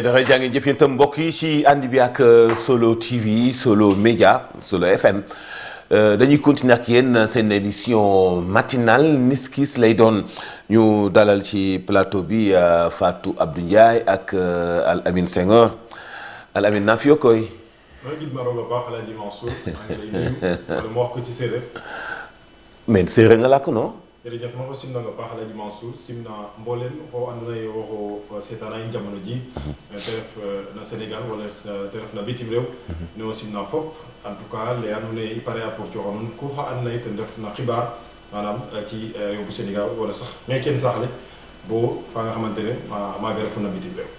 dara jaa ngi jëf itam mbokk yi ci ànd bi ak Solo TV Solo Média Solo FM dañuy continuer ak yéen seen émission matinale niskis lay doon ñu dalal ci plateau bi Fatou Abdou Ndiaye ak Al Amine Senghor Al Amine naa fi yoo koy. maa ngi ma roog a baax El Hadj Mansour maa ngi lay nuyu wala ma wax ko ci séeréer. mais séeréer nga làkk non. jërëjëf ma ko simna nga baax El Hadj Mansour simna mbooleen foo ànd na yoo seetaan ay jamono ji te ref na Sénégal wala te ref na bitim réew ne simna fop en tout cas le andoona yee i pare a pour coox nuun ku xa andna yee ten ref na xibaar maanaam ci réew bu Sénégal wala sax mais kenn sax le boo fa nga xamante ne maaga refu na bitim réew.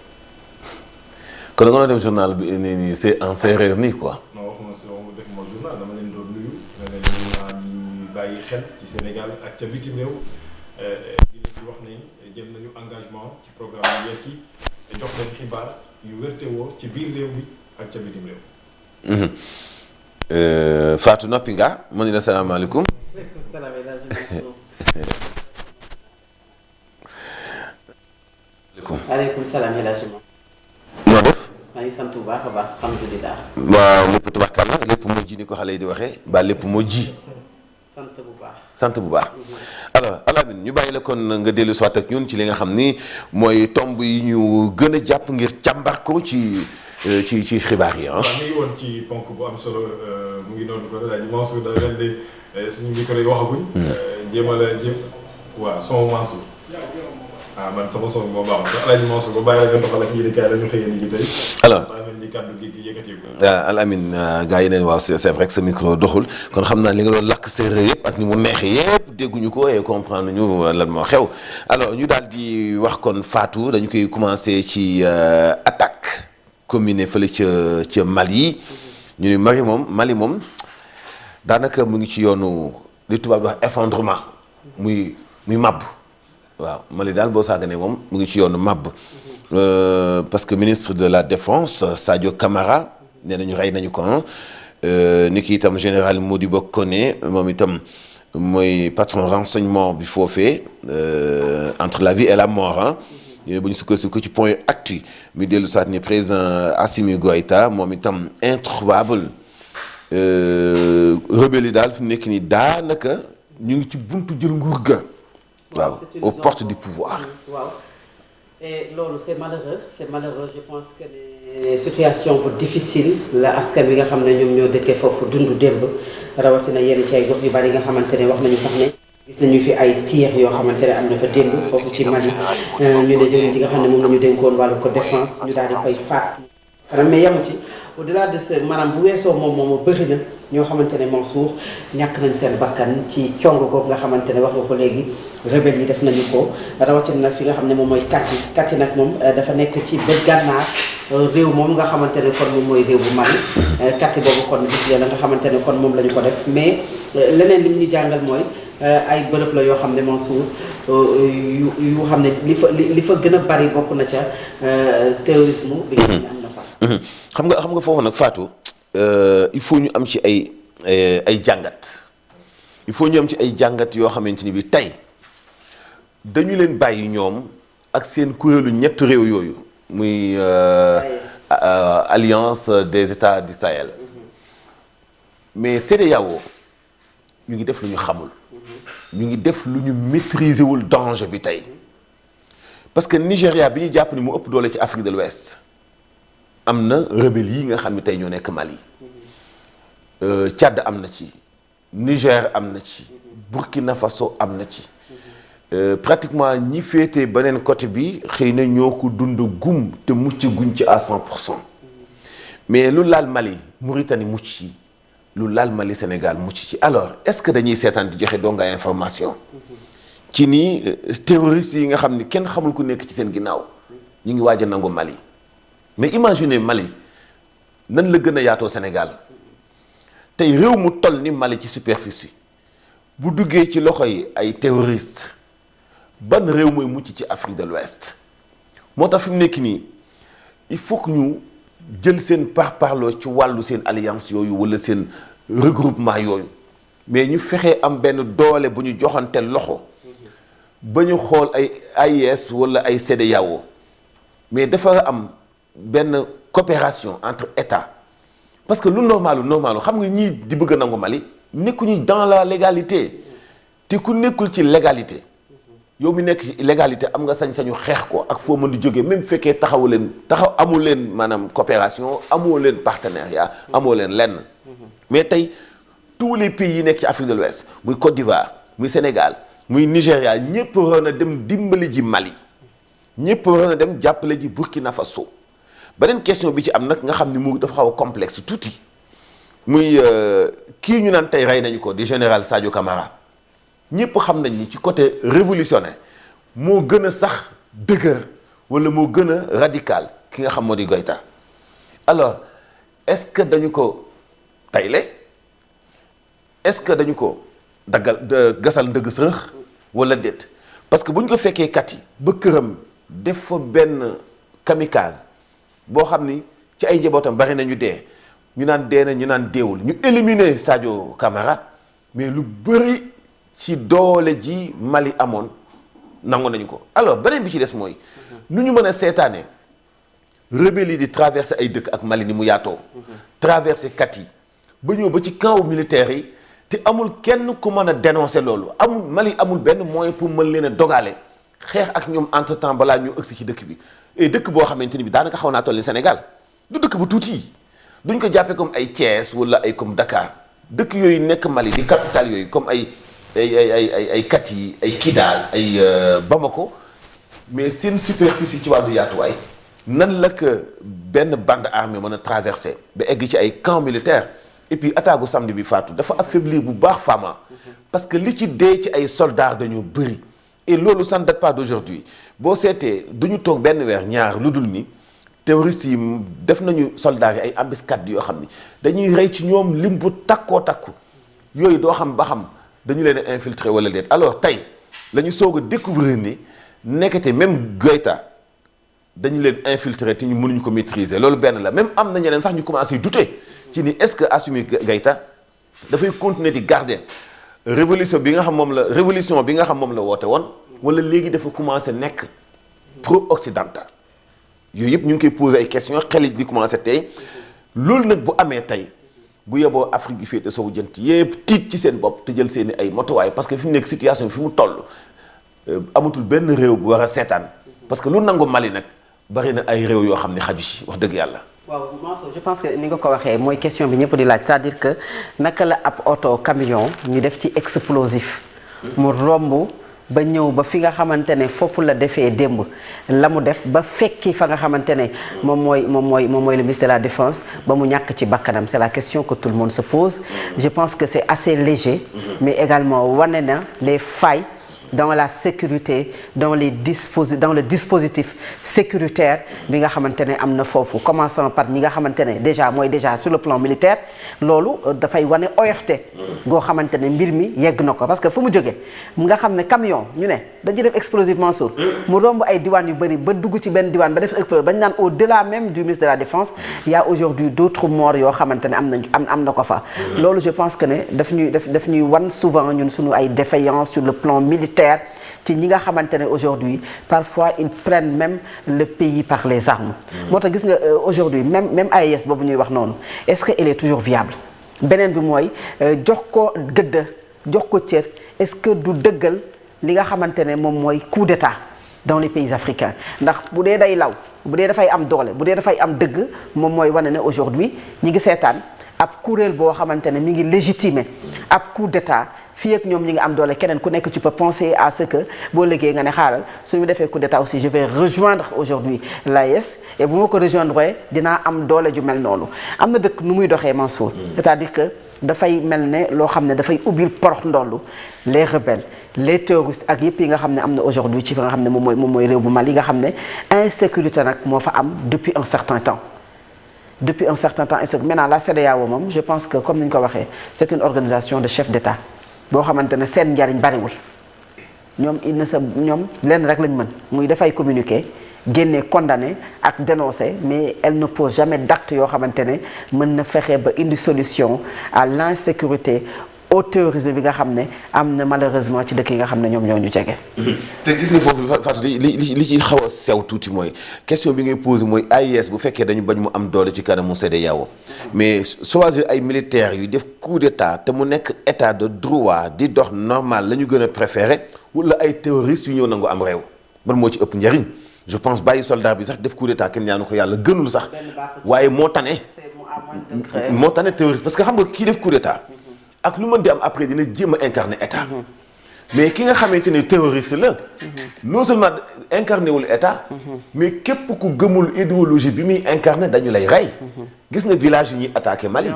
kon da nga doon dem journal bi nii c'est en séeréer nii quoi. non waxuma si defuma journal dama leen doon nuyu ñu bàyyi xel ci Sénégal ak ca bitim réew di leen ci wax ne jël nañu engagement ci programme yu yees yi jox leen xibaar yu wérte woo ci biir réew mi ak ca bitim réew. Fatou noppi nga ma ni la salaamaaleykum. waaleykum salaam El Hadj Mansour. waaleykum salaam El Hadj Mansour. noo def. maa ngi sant bu baax a baax alhamdulilah. waaw lépp tubaarkàlla lépp moo ji ni ko xale yi di waxee ba lépp moo ji. sant bu baax. sant bu baax. alors Alamine ñu bàyyi la kon nga dellu si waat ak ñun ci li nga xam ni mooy tomb yi ñu gën a jàpp ngir càmbar ko ci xibaar yi ah. waaw ñu ngi woon ci ponk bu am solo mu ngi noonu ko El Hadj Mansour da ren de suñu micro yi waxaguñ. jéem a la jéem waaw son Mansour. man sama son moo baax El Hadj Mansour ba bàyyi la nga doxal ak ñi di kaay la ñu xëyee ni ji tey. alors maa ngi leen di kàddu gi yëkkati ko. Al Amine gars yi neen waaw c'est vrai que sa micro doxul kon xam naa li nga doon lakk séeréer yëpp ak ni mu neexee yëpp dégguñu ko et comprendre ñu lan moo xew alors ñu daal di wax kon Fatou dañu koy commencer ci attaque commune fële ca Mali ñu ni Mali moom daanaka mu ngi ci yoonu li tubaab di wax effondrement muy màbb waaw Mali daal boo saaganee moom mu ngi ci yoonu màbb parce que ministre de la défense Sadio Camara nee nañu rey nañu ko ni ki itam général Modibo Koné moom itam mooy patron renseignement bi foofee entre la vie et la mort bu ñu sukkandiku ci point actu mi dellu soit ni président Assimi Goïta moom itam introuvable rebelle yi daal fi mu nekk nii daanaka ñu ngi ci buntu jël nguur ga waaw aux portes du pouvoir. waaw et loolu c'est malheureux je pense que ne situation bu difficile la askan wi nga xam ne ñoom ñoo dëkkee foofu dundu démb rawatina yenn ci ay gox yu bari nga xamante ne wax nañu sax ne gis nañu fi ay tiir yoo xamante ne am na fa démb foofu ci Mali ñu ne jëriñ ci nga xam ne moom la ñu dénkoon wàllu ko défense ñu daal di koy faat maanaam mais yamu ci au-delà de ce maanaam bu weesoo moom bëri na ñoo xamante ne Mansour ñàkk nañ seen bakkan ci cong googu nga xamante ne wax nga ko léegi rebelle yi def nañu ko rawatina nag fi nga xam ne moom mooy Kati nag moom dafa nekk ci bët gànnaar réew moom nga xamante ne kon moom mooy réew bu Mali Kati boobu kon gis nga la nga xamante ne kon moom la ñu ko def mais leneen li mu ñu jàngal mooy ay bërëb la yoo xam ne Mansour yu xam ne li fa gën a bari bokk na ca terrorisme bi nga xam ne am na fa. xam nga foofu nag Fatou il faut ñu am ci ay jàngat il faut ñu am ci ay jàngat yoo xamante ni bi tey dañu leen bàyyi ñoom ak seen kuréelu ñetti réew yooyu muy alliance des états du Sahel mais CEDEAO ñu ngi def lu ñu xamul ñu ngi def lu ñu maîtriser wul danger bi tey parce que Nigéria bi ñu jàpp ni mu ëpp doole ci Afrique de l'Ouest am na rebelle yi nga xam ne tey ñoo nekk Mali Tchad am na ci Niger am na ci Burkina Faso am na ci pratiquement ñi féete beneen côté bi xëy na ñoo ko dund gum te mucc guñ ci à 100% mais lu laal Mali Mauritanie mucc ci lu laal Mali Sénégal mucc ci alors est-ce que dañuy seetaan di joxe donga information ci nii terroristes yi nga xam ni kenn xamul ku nekk ci seen ginnaaw ñu ngi waaj a nangu Mali mais imaginez Mali nan la gën a yaatoo Sénégal tey réew mu toll ni Mali ci superficie bu duggee ci loxo yi ay terroristes ban réew mooy mucc ci Afrique de l'Ouest moo tax fi mu nekk nii il faut que ñu jël seen parparloo ci wàllu seen alliance yooyu wala seen regroupement yooyu mais ñu fexe am benn doole bu ñu joxante loxo ba ñu xool ay AIS wala ay CEDEAO mais dafa am benn coopération entre États parce que lu normalu xam nga ñii di bëgg a nangu Mali nekkuñu dans la légalité te ku nekkul ci légalité yow mi nekk ci illégalité am nga sañ-sañu xeex ko ak foo mën di jógee même fekkee taxawu leen amul leen maanaam coopération amoo leen partenariat amoo leen lenn mais tey tous les pays yi nekk ci Afrique de l'Ouest muy Côte d'Ivoire muy Sénégal muy Nigéria ñëpp waroon a dem dimbali ji Mali ñëpp waroon a dem jàppale ji Burkina Faso beneen question bi ci am nag nga xam ni mu dafa xaw a complexe tuuti muy kii ñu naan tey rey nañu ko di général Sadio Camara ñëpp xam nañ ni ci côté révolutionnaire moo gën a sax dëgër wala moo gën a radical ki nga xam moo di Goïta alors est-ce que dañu ko tayle est-ce que dañu ko gasal ndëgg sërëx wala déet parce que bu ñu ko fekkee kat yi ba këram def fa benn kamikaze boo xam ni ci ay njabootam bari nañu dee ñu naan dee na ñu naan deewul ñu éliminer Sadio Camara mais lu bëri ci doole ji Mali amoon nangu nañu ko alors beneen bi ci des mooy nu ñu mën a seetaane rebelle yi di traverser ay dëkk ak Mali ni mu yaatoo traverser kat yi ba ñëw ba ci camp militaire yi te amul kenn ku mën a dénoncer loolu Mali amul benn moyen pour mën leen a dogale xeex ak ñoom entre temps balaa ñu ëgsi ci dëkk bi et dëkk boo xamante ni bi daanaka xaw naa toll ni Sénégal du dëkk bu tuuti duñ ko jàppee comme ay Thiès wala ay comme Dakar dëkk yooyu nekk Mali di capitale yooyu comme ay Kati ay Kidal ay Bamako mais seen superficie ci wàllu yaatuwaay nan la que benn bande armée mën a traverser ba egg ci ay camp militaire et puis attaque gu samedi bi faatu dafa affaiblir bu baax Fama parce que li ci dee ci ay soldats dañoo bëri et loolu ça ne date pas d'aujourd'hui boo seetee du ñu toog benn weer ñaar lu dul ni terroristes yi def nañu soldats yi ay embuscades yoo xam ni dañuy rey ci ñoom lim bu takkoo takku yooyu doo xam ba xam dañu leen a infiltrer wala déet alors tey la ñu soog a découvrir ni nekkate même Goïta dañu leen infiltrer te ñu mënuñu ko maîtriser loolu benn la même am na ñeneen sax ñu commencé douter ci ni est-ce que Assimi Goïta dafay continuer di garder révolution bi nga xam moom la woote woon wala léegi dafa commencé nekk pro-occidental yooyu yëpp ñu ngi koy poser ay questions xel yi di commencé tey loolu nag bu amee tey bu yeboo Afrique gi féete sowu jant yëpp tiit ci seen bopp te jël seeni ay motuwaay parce que fi mu nekk situation bi fi mu toll amatul benn réew bu war a seetaan parce que lu nangu Mali nag bari na ay réew yoo xam ne xaju ci wax dëgg yàlla. waaw Mansour je pense que ni nga ko waxee mooy question bi ñëpp di laaj c'est-à-dire que naka la ab oto camion ñu def ci explosif mu romb ba ñëw ba fi nga xamante ne foofu la defee démb la mu def ba fekki fa nga xamante ne moom mooy le ministre de la Défense ba mu ñàkk ci bakkanam c'est la question que tout le monde se pose je pense que c'est assez léger mais également wane na les failles dans la sécurité dans le dispositif sécuritaire bi nga xamante ne am na foofu commençant par ñi nga xamante ne déjà sur le plan militaire loolu dafay wane OFT goo xamante ne mbir mi yegg na ko parce que fu mu jógee mu nga xam ne camion ñu ne dañuy def explosif Mansour mu romb ay diwaan yu bëri ba dugg ci benn diwaan ba def explosif ba ñu naan au-delà même du ministre de la Défense il y a aujourd'hui d'autres morts yoo xamante ne am na ko fa loolu je pense que ne daf ñuy wan souvent ñun suñu ay défaillances sur le plan militaire ci ñi nga xamante ne aujourd'hui parfois ils prennent même le pays par les armes moo tax gis nga aujourd'hui même AES boobu ñuy wax noonu est-ce que elle est toujours viable beneen bi mooy jox ko gëdd jox ko cër est-ce que du dëggal li nga xamante ne moom mooy coup d'état dans les pays africains ndax bu dee day law bu dee dafay am doole bu dee dafay am dëgg moom mooy wane ne aujourd'hui ñi ngi seetaan ab kuréel boo xamante ne mi ngi légitimer ab coup d'état fii ak ñoom ñi ngi am doole keneen ku nekk tu peux penser à ce que boo liggéey nga ne xaaral suñu defee coup d'état aussi je vais rejoindre aujourd'hui l'AES et bu ma ko rejoindre dinaa am doole ju mel noonu am na dëkk nu muy doxee Mansour c'est-à-dire que dafay mel ne loo xam ne dafay ubbil porox ndollu les rebelles les terroristes ak yëpp yi nga xam ne am na aujourd'hui ci fi nga xam ne moom mooy réew bu Mali yi nga xam ne insécurité nag moo fa am depuis un certain temps maintenant la CEDEAO moom je pense que comme ni ñu ko waxee c'est une organisation de chefs d'État boo xamante ne seen njariñ bariwul ñoom lenn rek lañ mën muy dafay communiquer génne condamner ak dénoncer mais elle ne pose jamais d'acte yoo xamante ne mën na fexe ba indi solution à l'insécurité au terrorisme bi nga xam ne am na malheureusement ci dëkk yi nga xam ne ñoom ñoo ñu jege. te gis nga foofu Fatou li ci xaw a sew tuuti mooy question bi ngay posé mooy AIS bu fekkee dañu bañ mu am doole ci kanamu CEDEAO mais choisir ay militaires yu def coup d'état te mu nekk état de droit di dox normal la ñu gën a préféré wala ay terroristes yu ñëw nangu am réew ban moo ci ëpp njariñ je pense bàyyi soldat bi sax def coup d'état kenn ñaanu ko yàlla gënul sax waaye moo tane terroriste parce que xam nga kii def coup d'état ak lu mën di am après dina jéem a incarner état mais ki nga xamante ne terroriste la non seulement incarné wul état mais képp ku gëmul idéologie bi muy incarné dañu lay rey gis nga village yi ñuy attaqué Mali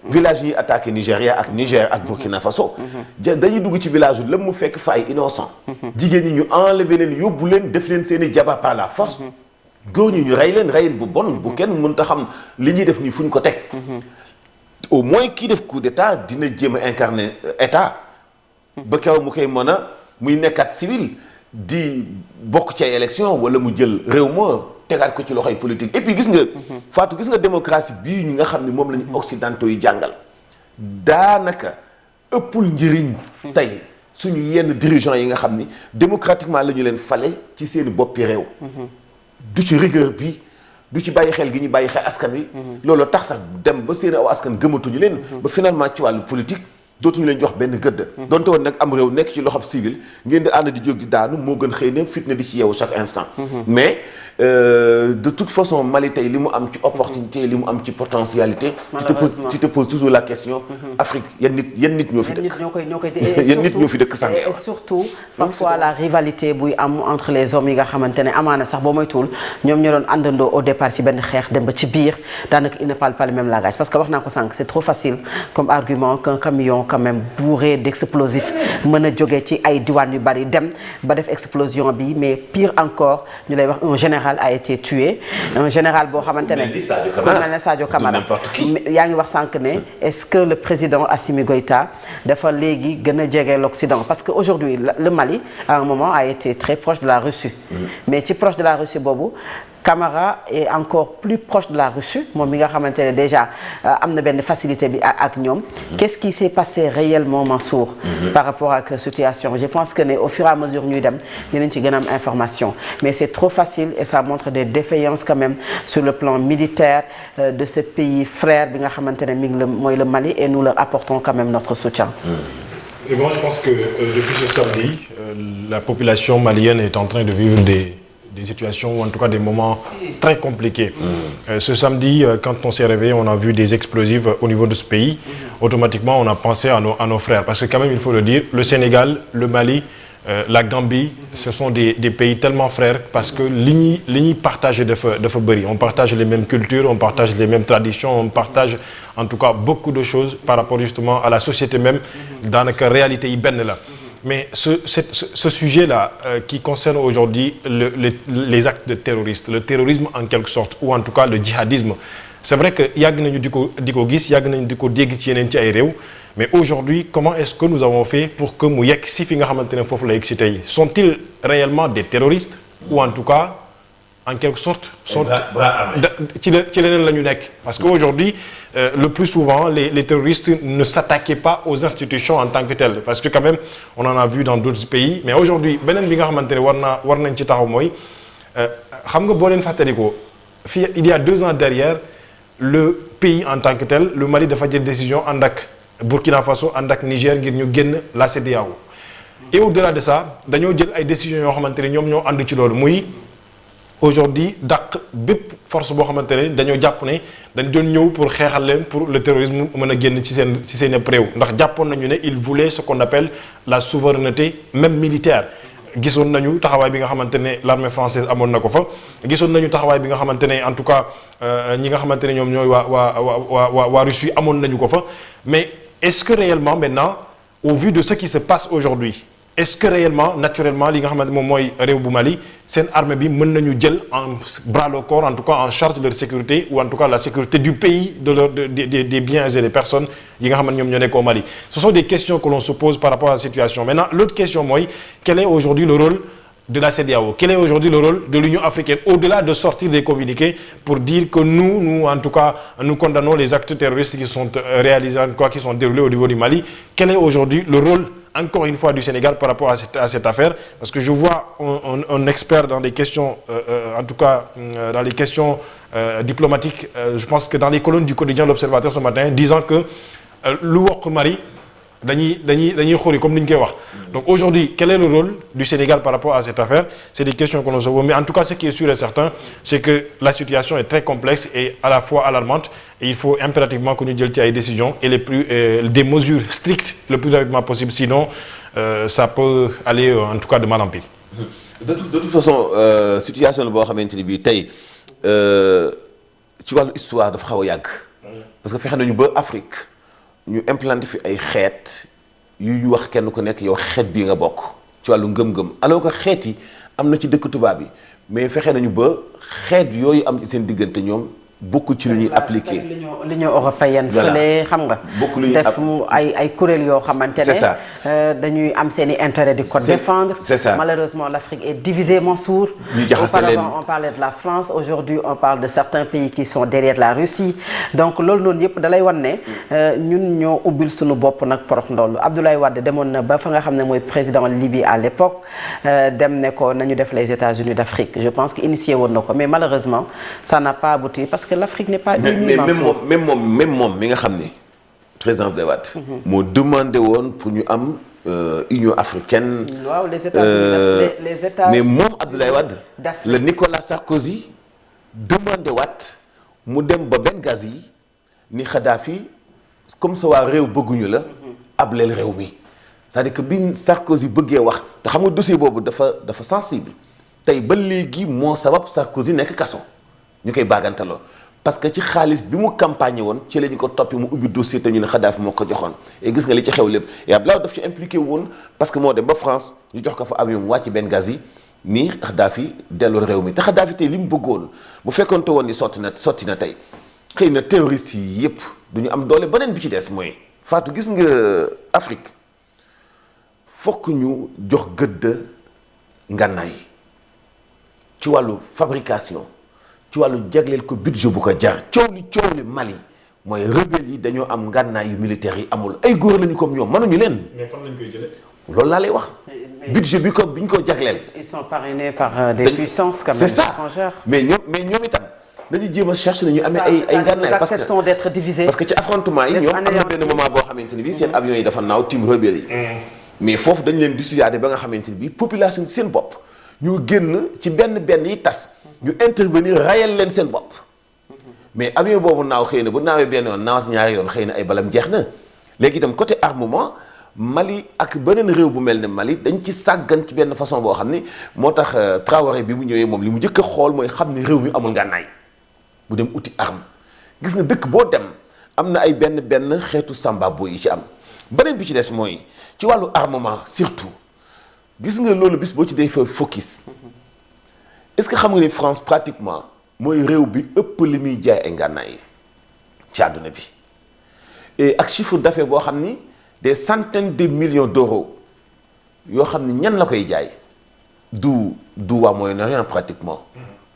village yi ñuy attaqué Nigéria ak Niger ak Burkina Faso dañuy dugg ci village yu la mu fekk fa ay innocent jigéen ñi ñu enlever leen yóbbu leen def leen seen i jabar par la force góor ñi ñu rey leen reyin bu bon bu kenn mënta xam li ñuy def nii fu ñu ko teg au moins kii def coup d'état dina jéem a incarner état ba kaw mu koy mën a muy nekkaat civil di bokk ci ay élection wala mu jël réew ma tegaat ko ci loxoy politique et puis gis nga Fatou gis nga démocratie bii ñu nga xam ne moom la ñu occidentaux yi jàngal daanaka ëppul njëriñ tey suñu yenn dirigeants yi nga xam ni démocratiquement la ñu leen fale ci seen boppi réew du ci rigueur bi du ci bàyyi xel gi ñu bàyyi xel askan wi loolu tax sax dem ba seen aw askan gëmatuñu leen ba finalement ci wàllu politique dootuñu leen jox benn gëdd donte woon nag am réew nekk ci loxob civil ngeen di ànd di jóg di daanu moo gën xëy na fitna di ci yeewu chaque instant mais de toute façon Mali tey li mu am ci opportunité li mu am ci potentialité tu te poses toujours la question Afrique yan nit ñoo fi dëkk yan nit ñoo fi dëkk sànq et surtout parfois la rivalité buy am entre les hommes yi nga xamante ne amaana sax boo moytuwul ñoom ñoo doon àndandoo au départ ci benn xeex dem ba ci biir daanaka il ne parle pas le même langage parce que wax naa ko sànq c'est trop facile comme argument qu'un camion quand même bourré d'explosifs mën a jógee ci ay diwaan yu bari dem ba def explosion bi mais pire encore ñu lay wax un général a été tué un général boo xamante ne ku mel ne Sadio Camara yaa ngi wax sànq ne est-ce que le président Assimi Goïta dafa léegi gën a jege l'Occident parce que aujourd'hui le Mali à un moment a été très proche de la Russie mais ci proche de la Russie boobu Camara est encore plus proche de la Russie moom mi nga xamante ne déjà am na benn facilité bi ak ñoom qu'est-ce qui s'est passé réellement Mansour par rapport à cette situation je pense que ne au fur et à mesure ñuy dem dinañ ci gën a am information mais c'est trop facile et ça montre des défaillances quand même sur le plan militaire de ce pays frère bi nga xamante ne mi ngi mooy le Mali et nous leur apportons quand même notre soutien. Et bon, je pense que depuis ce samedi la population malienne est en train de vivre des situations ou en tout cas des moments très compliqués. Ce samedi, quand on s'est réveillé, on a vu des explosifs au niveau de ce pays. Automatiquement, on a pensé à nos frères. Parce que quand même, il faut le dire, le Sénégal, le Mali, la Gambie, ce sont des pays tellement frères parce que li ñuy partagé dafa bëri. On partage les mêmes cultures, on partage les mêmes traditions, on partage en tout cas beaucoup de choses par rapport justement à la société même. Daanaka réalité yi benn la. Mais ce sujet-là qui concerne aujourd'hui les actes de terroristes, le terrorisme en quelque sorte, ou en tout cas le djihadisme, c'est vrai que yàgg nañu di ko gis yàgg nañu di ko dégg ci yeneen ci ay réew mais aujourd'hui comment est-ce que nous avons fait pour que mu yegg si fi nga xamante ne foofu la yegg si tey sont-ils réellement des terroristes ou en tout cas en quelque sorte sont ci leneen la ñu nekk parce que aujourd'hui le plus souvent les terroristes ne s'attaquaient pas aux institutions en tant que telles parce que quand même on en a vu dans d'autres pays mais aujourd'hui beneen bi nga xamante ne war nañ ci taxaw mooy xam nga boo leen fàttalikoo fii il y a 2 ans derrière le pays en tant que tel le Mali dafa jël décision ànd ak Burkina Faso ànd ak Niger ngir ñu génn la CEDEAO et au-delà de ça dañoo jël ay décisions yoo xamante ne ñoom ñoo ànd ci loolu muy aujourd'hui dàq bépp force boo xamante ne dañoo jàpp ne dañ doon ñëw pour xeexal leen pour le terrorisme mën a génn ci seen réew ndax jàppoon nañu ne il voulait ce qu'on appelle la souveraineté même militaire gisoon nañu taxawaay bi nga xamante ne l'armée française amoon na ko fa gisoon nañu taxawaay bi nga xamante ne en tout cas ñi nga xamante ne ñoom ñooy waa Russie amoon nañu ko fa mais est-ce que réellement maintenant au vu de ce qui se passe aujourd'hui est-ce que réellement naturellement li nga xamante moom mooy réew bu Mali seen armée bi mën nañu jël en bras le corps en tout cas en charge de leur sécurité ou en tout cas la sécurité du pays des biens et des personnes yi nga xamante ñoom ñoo nekk au Mali ce sont des questions que l'on se pose par rapport à la situation maintenant l'autre question mooy quel est aujourd'hui le rôle de la CEDEAO. Quel est aujourd'hui le rôle de l'Union africaine, au-delà de sortir des communiqués pour dire que nous en tout cas, nous condamnons les actes terroristes qui sont réalisés, qui sont déroulés au niveau du Mali. Quel est aujourd'hui le rôle, encore une fois, du Sénégal par rapport à cette affaire? Parce que je vois un expert dans les questions, en tout cas dans les questions diplomatiques, je pense que dans les colonnes du quotidien L'Observateur ce matin, disant que lu wokk Mali dañuy xooli comme ni ñu koy wax. Donc aujourd'hui, quel est le rôle du Sénégal par rapport à cette affaire? C'est des questions que nous avons. Mais en tout cas, ce qui est sûr et certain, c'est que la situation est très complexe et à la fois alarmante. Et il faut impérativement que nous jël ci ay décisions et des mesures strictes le plus rapidement possible. Sinon, ça peut aller en tout cas de mal en pire. De toute façon, situation la boo xamante ni bii tey ci wàllu histoire dafa xaw a yàgg. Parce que fexe nañu ba Afrique ñu implanté fi ay xeet yu wax kenn ku nekk yow xeet bii nga bokk ci wàllu ngëm-ngëm alors que xeet yi am na ci dëkk tubaab yi mais fexe nañu ba xeet yooyu am ci seen diggante ñoom bokk ci lu ñuy appliqué. l'Union européenne fële xam nga. bokk lu ñuy def ay kuréel yoo xamante ne dañuy am seen i intérêt di ko défendre. C'est ça. Malheureusement l'Afrique est divisée Mansour. Auparavant on parlait de la France, aujourd'hui on parle de certains pays qui sont derrière la Russie. Donc loolu noonu yëpp dalay wan ne ñun ñoo ubbil suñu bopp nag porox ndoll. Abdoulaye Wade demoon na ba fa nga xam ne mooy président Libye à l'époque dem ne ko nañu def les États-Unis d'Afrique. Je pense que initié woon na ko mais malheureusement ça n'a pas abouti parce que l'Afrique n'est pas unie. Mais même moom mi nga xam ne président Abdoulaye Wade moo demandé woon pour ñu am Union africaine. waaw les États-Unis les États. mais moom Abdoulaye Wade le Nicolas Sarkozy demandé waat mu dem ba Benghazi ni Kadhafi comme ça waa réew bëgguñu la ableel réew mi c'est-à-dire que bi Sarkozy bëggee wax te xam nga dossier boobu dafa sensible tey ba léegi moo sabab Sarkozy nekk kaso ñu koy baagantaloo parce que ci xaalis bi mu campagne woon ci la ñu ko toppi mu ubbi dossier te ñu ne Kadhafi moo ko joxoon et gis nga li ci xew lépp et Abdoulaye daf ci impliqué woon parce que moo dem ba France ñu jox ko fa avion mu wàcc Benghazi nii Kadhafi delloo réew mi te Kadhafi tey li mu bëggoon bu fekkoonte woon ni sotti na tey xëy na terroristes yi yëpp du ñu am doole beneen bi ci des mooy Fatou gis nga Afrique fokk ñu jox gëdd ngànnaay ci wàllu fabrication ci wàllu jagleel ko budget bu ko jar coow li Mali mooy rebelle yi dañoo am ngànnaay yu militaires yi amul ay góor lañu comme ñoom mënuñu leen. mais fan lañ koy jëlee. loolu laa lay wax. budget bi ñu ko jagleel. Ils sont parrainés par des puissances quand même étrangères. mais ñoom itam dañuy jéem a chercher nañu amee ay ngànnaay parce que nous acceptons d'être divisés. parce que ci affrontement yi ñoom am na benn moment boo xamante ni bii seen avions yi dafa naaw tim rebelle yi. mais foofu dañu leen dissuader ba nga xamante ni bii population ci seen bopp ñu génn ci benn yi tas. ñu intervenir rayal leen seen bopp mais avion boobu naaw xëy na bu naawee benn yoon naawat ñaari yoon xëy na ay balam jeex na léegi itam côté armement Mali ak beneen réew bu mel ne Mali dañ ci sàggan ci benn façon boo xam ni moo tax Traoré bi mu ñëwee moom li mu njëkk a xool mooy xam ni réew mi amul ngànnaay bu dem uti arme gis nga dëkk boo dem am na ay benn xeetu sambabo yi ci am beneen bi ci des mooy ci wàllu armement surtout gis nga loolu bis boo ci dee fa focus. Est-ce que xam nga ni France pratiquement mooy réew bi ëpp li muy jaay ay ngànnaay ci àdduna bi et ak chiffre d'affaires boo xam ni des centaines de millions d'euros yoo xam ni ñan la koy jaay du waa Moyen-Orient pratiquement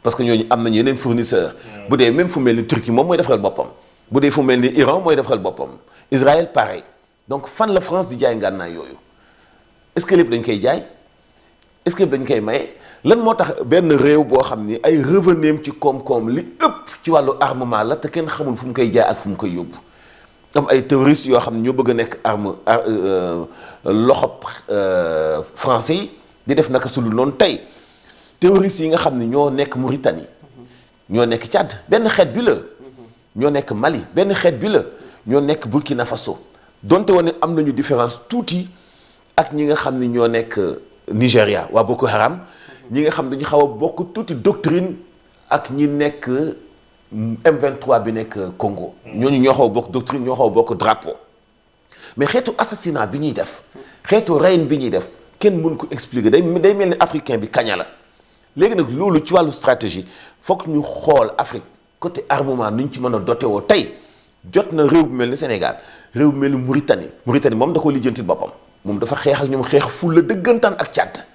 parce que ñooñu am nañu yeneen fournisseurs bu dee même fu mel ni Turquie moom mooy defaral boppam bu dee fu mel ni Iran mooy defaral boppam Israël pareil donc fan la France di jaay ngànnaay yooyu est-ce que lépp dañ koy jaay est-ce que lépp dañ koy maye. lan moo tax benn réew boo xam ni ay revenues ci koom-koom li ëpp ci wàllu armement la te kenn xamul fu mu koy jaay ak fu mu koy yóbbu am ay terroristes yoo xam ne ñoo bëgg a nekk loxob français yi di def naka sulu noonu tey terroristes yi nga xam ne ñoo nekk Mauritanie ñoo nekk Tchad benn xeet bi la ñoo nekk Mali benn xeet bi la ñoo nekk Burkina Faso donte woon am nañu différence tuuti ak ñi nga xam ne ñoo nekk Nigéria waa Boko Haram ñi nga xam dañu xaw a bokk tuuti doctrine ak ñi nekk M23 bi nekk Congo ñooñu ñoo xaw a bokk doctrine ñoo xaw a bokk drapeau mais xeetu assassinat bi ñuy def xeetu reyin bi ñuy def kenn mën ko expliquer day mel ni africain bi kaña la léegi nag loolu ci wàllu stratégie foog ñu xool Afrique côté armement ni ñu ci mën a doté woo tey jot na réew bu mel ni Sénégal réew bu mel ni Mauritanie moom da ko lijjantil boppam moom dafa xeex ak ñoom xeex fulla dëggantaan ak Tchad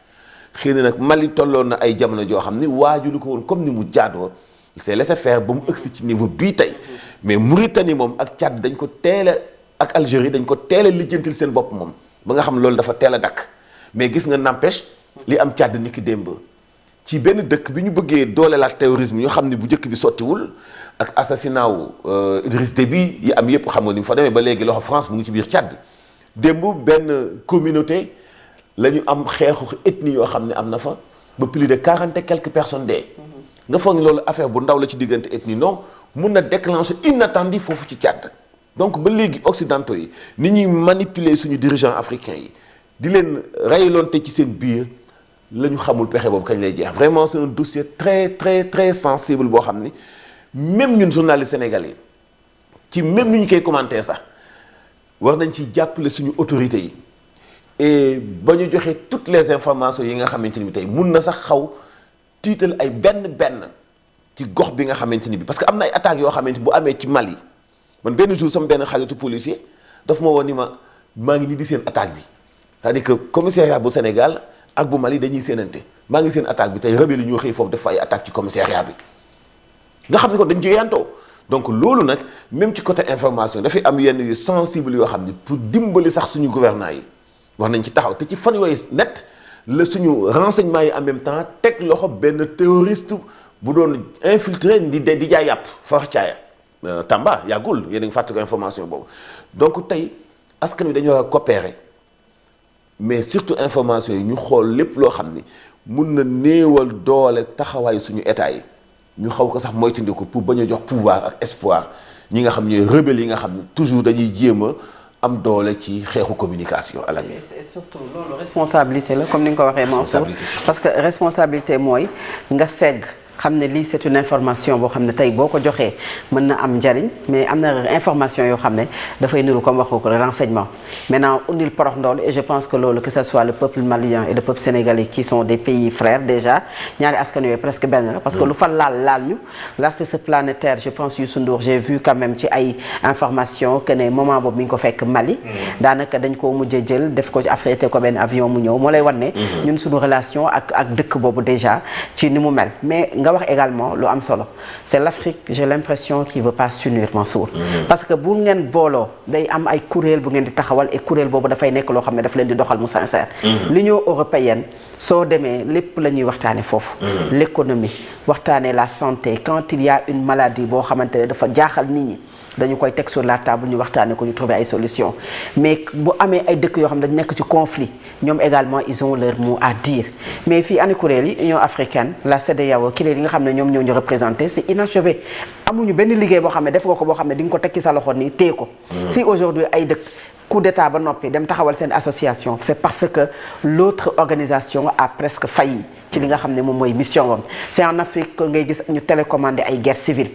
xëy na nag Mali tolloon na ay jamono joo xam ni waajulu ko woon comme ni mu jaadoo il s'est laissé faire ba mu ëgsi ci niveau bii tey mais Mauritanie moom ak Tchad dañ ko teel a ak Algérie dañ ko teel a lijjantil seen bopp moom ba nga xam loolu dafa teel a dakk mais gis nga n'empêche li am Tchad ni ki démb ci benn dëkk bi ñu bëggee doolelaat terrorisme ñu xam ni bu njëkk bi sottiwul ak assassinat wu Idriss Déby yi am yëpp xam nga ni mu fa demee ba léegi loxo France mu ngi ci biir Tchad démb benn communauté la ñu am xeexu ethnie yoo xam ne am na fa ba plus de 40 et quelques personnes dee. nga foog ni loolu affaire bu ndaw la ci diggante ethnie non mun na déclencher inattendu foofu ci Tchad. donc ba léegi occidentaux yi ni ñuy manipuler suñu dirigeants africains yi di leen rayloonte ci seen biir la ñu xamul pexe boobu kañ lay jeex vraiment c'est un dossier très très très sensible boo xam ni même ñun journalistes sénégalais ci même ni ñu koy commenter sax war nañ ci jàppale suñu autorités yi et ba ñu joxe toutes les informations yi nga xamante ni bi tey mun na sax xaw tiital ay benn ci gox bi nga xamante ni bi parce que am na ay attaques yoo xamante bu amee ci Mali man benn jour sama benn xaritu policier daf ma woon ni maa ngi nii di seen attaque bi c'est-à-dire que commissariat bu Sénégal ak bu Mali dañuy séenante maa ngi seen attaque bi tey rebelle yi ñoo xëy foofu def ay attaque ci commissariat bi nga xam ne kon dañ ci yantoo donc loolu nag même ci côté information dafay am yenn yu sensible yoo xam ne pour dimbali sax suñu gouvernants yi wax nañ ci taxaw te ci fan yooyu net la suñu renseignement yi en même temps teg loxo benn terroriste bu doon infiltré di jaay yàpp far caaya Tamba yàggul yéen a ngi fàttali ko information boobu donc tey askan wi dañoo war a coopérer mais surtout information yi ñu xool lépp loo xam ni mun na néewal doole taxawaay suñu état yi ñu xaw ko sax moytandiku pour bañ a jox pouvoir ak espoir ñi nga xam ñooy rebelles yi nga xam ne toujours dañuy jéem a am doole ci xeexu communication à la mi. et surtout loolu responsabilité la comme ni nga ko waxee Mansour parce que responsabilité mooy nga segg xam ne lii c'est une information boo xam ne tey boo ko joxee mën na am njariñ mais am na information yoo xam ne dafay niru comme wax ko renseignement maintenant undil porox ndool et je pense que loolu que ce soit le peuple malien et le peuple sénégalais qui sont des pays frères déjà ñaari askan yooyu presque benn la parce que lu fa laal ñu l'artiste planétaire je pense Youssou Ndour j'ai vu quand même ci ay information que ne moment boobu mi ngi ko fekk Mali daanaka dañ koo mujjee jël def ko ci affrété ko benn avion mu ñëw moo lay wan ne ñun suñu relation ak dëkk boobu déjà ci ni mu mel mais nga wax également lu am solo c'est l'Afrique j'ai l'impression qu'il veut pas s'unir Mansour parce que bu ngeen booloo day am ay kuréel bu ngeen di taxawal et kuréel boobu dafay nekk loo xam ne daf leen di doxal mu sincère l'Union européenne soo demee lépp la ñuy waxtaane foofu l'économie waxtaane la santé quand il y a une maladie boo xamante ne dafa jaaxal nit ñi dañu koy teg sur la table ñu waxtaane ko ñu trouver ay solutions mais bu amee ay dëkk yoo xam ne dañu nekk ci conflit ñoom également ils ont leur mot à dire mais fii ani kuréel yi Union africaine la CEDEAO kuréel yi nga xam ne ñoom ñoo ñu représenté c'est inachevé amuñu benn liggéey boo xam ne def nga ko boo xam ne di nga ko teg ci sa loxo nii téye ko si aujourd'hui ay dëkk coup d'état ba noppi dem taxawal seen association c'est parce que l'autre organisation a presque failli ci li nga xam ne moom mooy mission wam c'est en Afrique que ngay gis ñu télécommandé ay guerre civile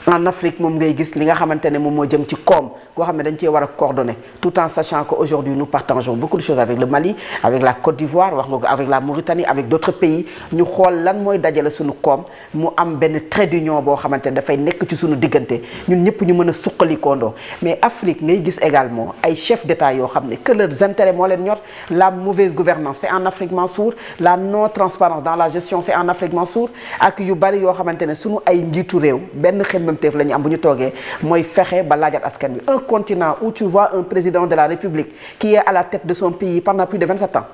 en Afrique moom ngay gis li nga xamante ne moom moo jëm ci koom koo xam ne dañ cee war a coordonner tout en sachant que aujourd'hui nous partageons beaucoup de choses avec le Mali avec la Côte d'Ivoire wax nga ko avec la Mauritanie avec d'autres pays ñu xool lan mooy dajale suñu koom mu am benn trait d'union boo xamante ne dafay nekk ci suñu diggante ñun ñëpp ñu mën a suqalikoondoo mais Afrique ngay gis également ay chefs d'État yoo xam ne que leurs intérêts moo leen ñor la mauvaise gouvernance c'est en Afrique Mansour la non transparence dans la gestion c'est en Afrique Mansour ak yu bari yoo xamante ne suñu ay njiitu réew benn teef la ñu am bu ñu toogee mooy fexe ba laajat askan wi un continent où tu vois un président de la République qui est à la tête de son pays pendant plus de 27 ans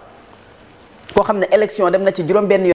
koo xam ne élection dem na ci juróom benn